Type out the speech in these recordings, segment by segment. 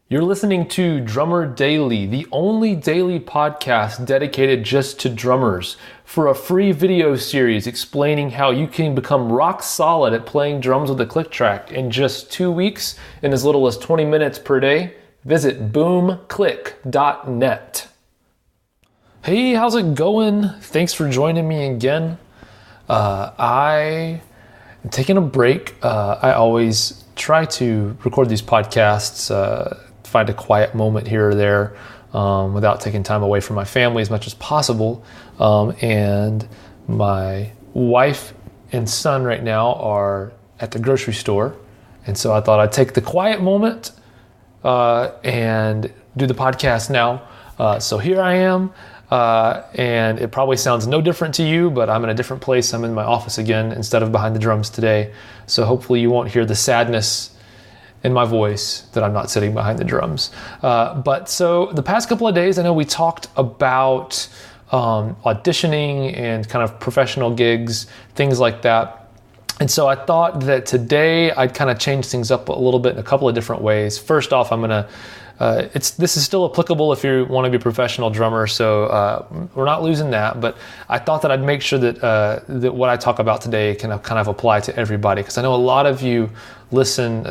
You're listening to Drummer Daily, the only daily podcast dedicated just to drummers, for a free video series explaining how you can become rock solid at playing drums with a click track in just 2 weeks in as little as 20 minutes per day. Visit boomclick.net. Hey, how's it going? Thanks for joining me again. I am taking a break. I always try to record these podcasts, find a quiet moment here or there without taking time away from my family as much as possible. And my wife and son right now are at the grocery store. And so I thought I'd take the quiet moment and do the podcast now. So here I am. And it probably sounds no different to you, but I'm in a different place. I'm in my office again instead of behind the drums today. So hopefully you won't hear the sadness in my voice that I'm not sitting behind the drums. But so the past couple of days, I know we talked about auditioning and kind of professional gigs, things like that. And so I thought that today I'd kind of change things up a little bit in a couple of different ways. First off, I'm going to this is still applicable if you want to be a professional drummer, so we're not losing that. But I thought that I'd make sure that that what I talk about today can kind of apply to everybody, because I know a lot of you listen,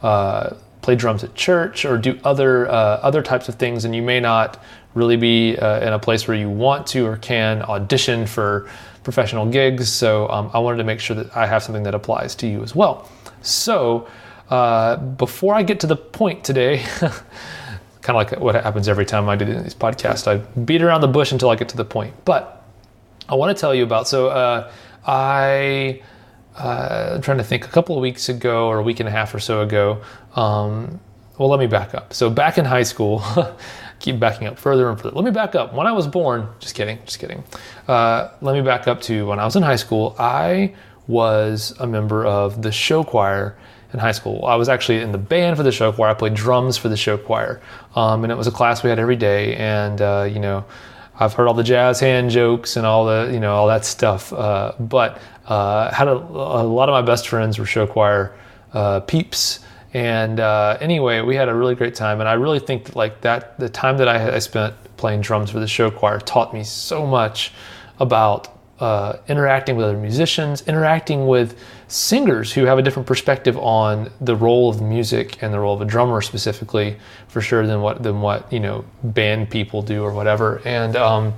play drums at church or do other types of things, and you may not really be in a place where you want to or can audition for professional gigs. So I wanted to make sure that I have something that applies to you as well. So before I get to the point today, kind of like what happens every time I do these podcasts, I beat around the bush until I get to the point. But I want to tell you about, I'm trying to think, a couple of weeks ago or a week and a half or so ago, let me back up. So back in high school, keep backing up further and further. Let me back up. When I was born, just kidding. Let me back up to when I was in high school. I was a member of the show choir in high school. I was actually in the band for the show choir. I played drums for the show choir. And it was a class we had every day. And, I've heard all the jazz hand jokes and all that stuff. But had a lot of my best friends were show choir peeps. And anyway, we had a really great time. And I really think that the time that I spent playing drums for the show choir taught me so much about interacting with other musicians, interacting with singers who have a different perspective on the role of music and the role of a drummer specifically, for sure, than what band people do or whatever. And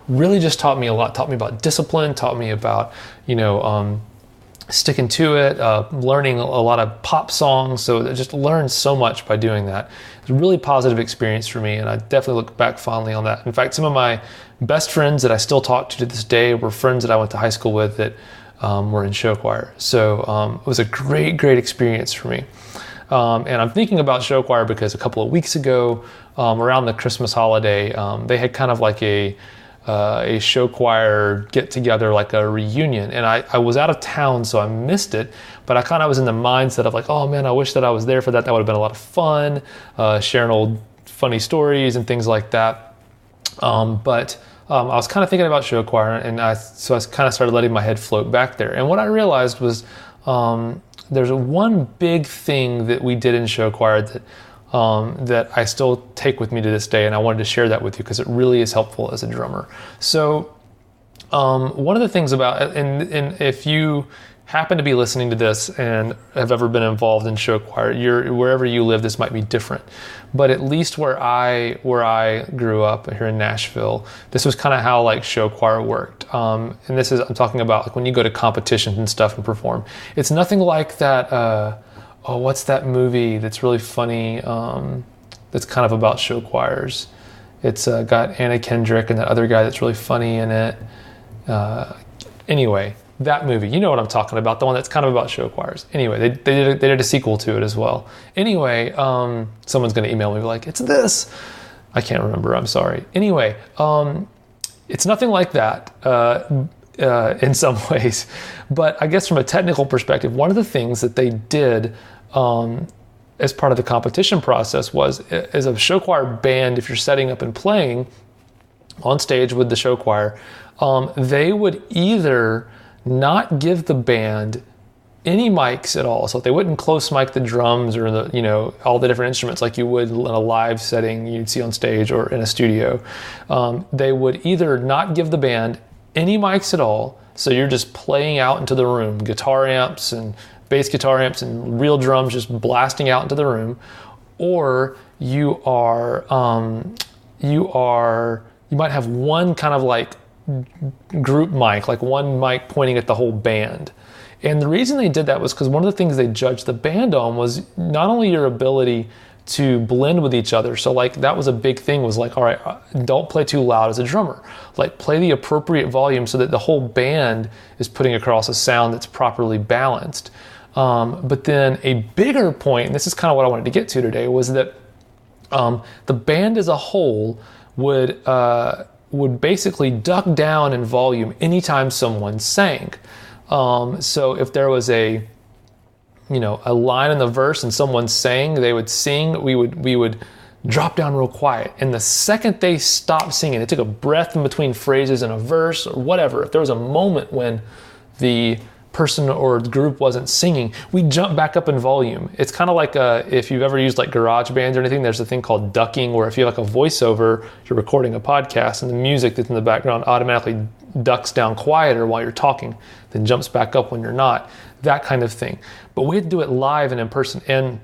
really just taught me a lot. Taught me about discipline. Taught me about sticking to it. Learning a lot of pop songs. So I just learned so much by doing that. It's a really positive experience for me, and I definitely look back fondly on that. In fact, some of my best friends that I still talk to this day were friends that I went to high school with that were in show choir. So it was a great experience for me. And I'm thinking about show choir because a couple of weeks ago, around the Christmas holiday, they had kind of like a show choir get together, like a reunion. And I was out of town, so I missed it. But I kind of was in the mindset of like, oh man, I wish that I was there for that. That would have been a lot of fun, sharing old funny stories and things like that. But I was kind of thinking about show choir, and I kind of started letting my head float back there. And what I realized was there's one big thing that we did in show choir that I still take with me to this day, and I wanted to share that with you because it really is helpful as a drummer. So one of the things about, and if you happen to be listening to this and have ever been involved in show choir, wherever you live, this might be different. But at least where I grew up here in Nashville, this was kind of how like show choir worked. And I'm talking about like when you go to competitions and stuff and perform. It's nothing like that. What's that movie that's really funny? That's kind of about show choirs. It's got Anna Kendrick and that other guy that's really funny in it. Anyway, that movie, you know what I'm talking about, the one that's kind of about show choirs. Anyway, they did a sequel to it as well. Anyway, someone's going to email me like, it's this. I can't remember, I'm sorry. Anyway, it's nothing like that in some ways. But I guess from a technical perspective, one of the things that they did as part of the competition process was, as a show choir band, if you're setting up and playing on stage with the show choir, they would either not give the band any mics at all. So they wouldn't close mic the drums or all the different instruments like you would in a live setting you'd see on stage or in a studio. They would either not give the band any mics at all, so you're just playing out into the room, guitar amps and bass guitar amps and real drums just blasting out into the room, or you might have one kind of like group mic, like one mic pointing at the whole band. And the reason they did that was because one of the things they judged the band on was not only your ability to blend with each other. So like that was a big thing, was like, all right, don't play too loud as a drummer. Like play the appropriate volume so that the whole band is putting across a sound that's properly balanced. But then a bigger point, and this is kind of what I wanted to get to today, was that the band as a whole would basically duck down in volume anytime someone sang. So if there was a line in the verse and someone sang, they would sing, we would drop down real quiet. And the second they stopped singing, they took a breath in between phrases in a verse or whatever, if there was a moment when the person or group wasn't singing, we jump back up in volume. It's kind of like if you've ever used like GarageBand or anything, there's a thing called ducking, where if you have like a voiceover, you're recording a podcast and the music that's in the background automatically ducks down quieter while you're talking, then jumps back up when you're not, that kind of thing. But we had to do it live and in person. And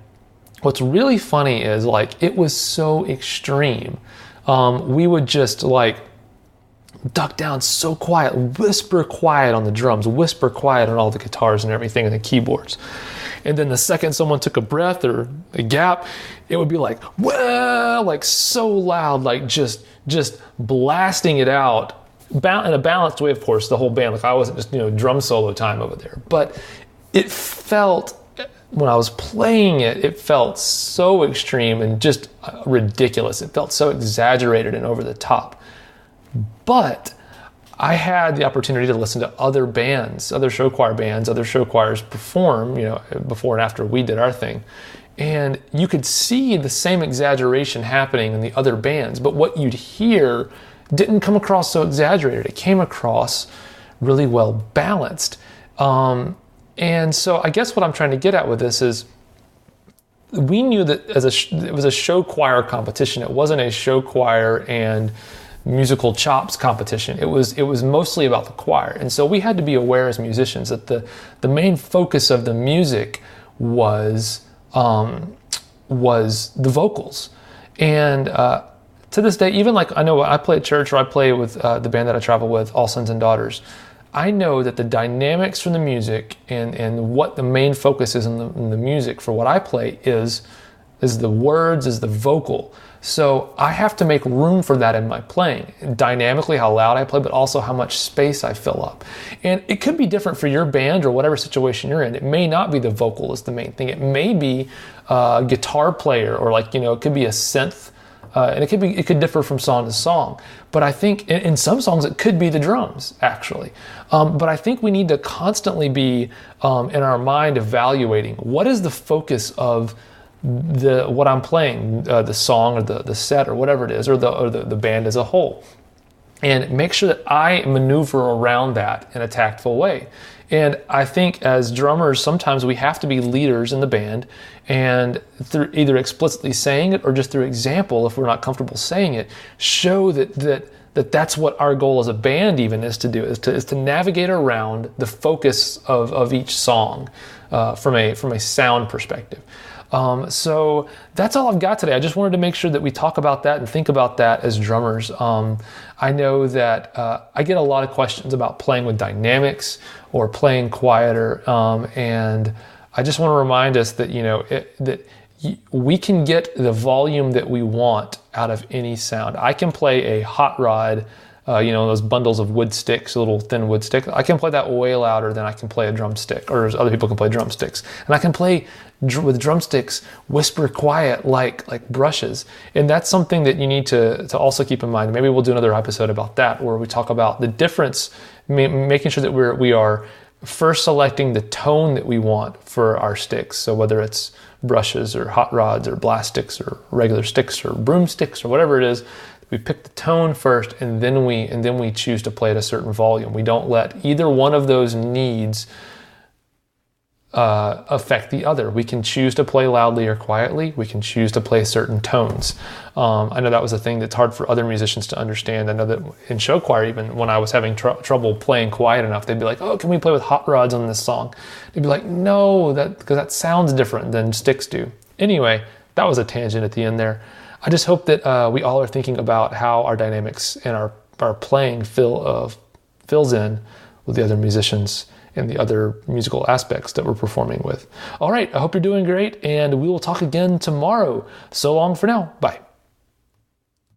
what's really funny is like, it was so extreme. We would just like duck down so quiet, whisper quiet on the drums, whisper quiet on all the guitars and everything and the keyboards. And then the second someone took a breath or a gap, it would be like, well, like so loud, like just blasting it out in a balanced way, of course, the whole band. Like I wasn't just, drum solo time over there, but it felt, when I was playing it, it felt so extreme and just ridiculous. It felt so exaggerated and over the top. But I had the opportunity to listen to other bands, other show choir bands, other show choirs perform, before and after we did our thing. And you could see the same exaggeration happening in the other bands, but what you'd hear didn't come across so exaggerated. It came across really well balanced. And so I guess what I'm trying to get at with this is, we knew that it was a show choir competition. It wasn't a show choir and musical chops competition. It was mostly about the choir. And so we had to be aware as musicians that the main focus of the music was the vocals. And to this day, even like I know I play at church, or I play with the band that I travel with, All Sons and Daughters, I know that the dynamics from the music and what the main focus is in the music for what I play is the words, is the vocal. So I have to make room for that in my playing, dynamically how loud I play, but also how much space I fill up. And it could be different for your band or whatever situation you're in. It may not be the vocal is the main thing. It may be a guitar player, or like, it could be a synth, and it could differ from song to song. But I think in some songs it could be the drums, actually. But I think we need to constantly be in our mind evaluating what is the focus of what I'm playing, the song or the set or whatever it is, or the band as a whole, and make sure that I maneuver around that in a tactful way. And I think as drummers, sometimes we have to be leaders in the band, and through either explicitly saying it or just through example, if we're not comfortable saying it, show that's what our goal as a band even is to do, is to navigate around the focus of each song from a sound perspective. So that's all I've got today. I just wanted to make sure that we talk about that and think about that as drummers. I know that I get a lot of questions about playing with dynamics or playing quieter, and I just want to remind us that we can get the volume that we want out of any sound. I can play a hot rod, those bundles of wood sticks, a little thin wood stick. I can play that way louder than I can play a drumstick, or other people can play drumsticks. And I can play with drumsticks, whisper quiet like brushes. And that's something that you need to also keep in mind. Maybe we'll do another episode about that, where we talk about the difference, making sure that we are first selecting the tone that we want for our sticks. So whether it's brushes or hot rods or blast sticks or regular sticks or broomsticks or whatever it is, we pick the tone first, and then we choose to play at a certain volume. We don't let either one of those needs affect the other. We can choose to play loudly or quietly. We can choose to play certain tones. I know that was a thing that's hard for other musicians to understand. I know that in show choir, even when I was having trouble playing quiet enough, they'd be like, "Oh, can we play with hot rods on this song?" They'd be like, "No, because that sounds different than sticks do." Anyway, that was a tangent at the end there. I just hope that we all are thinking about how our dynamics and our playing fills in with the other musicians and the other musical aspects that we're performing with. All right, I hope you're doing great, and we will talk again tomorrow. So long for now. Bye.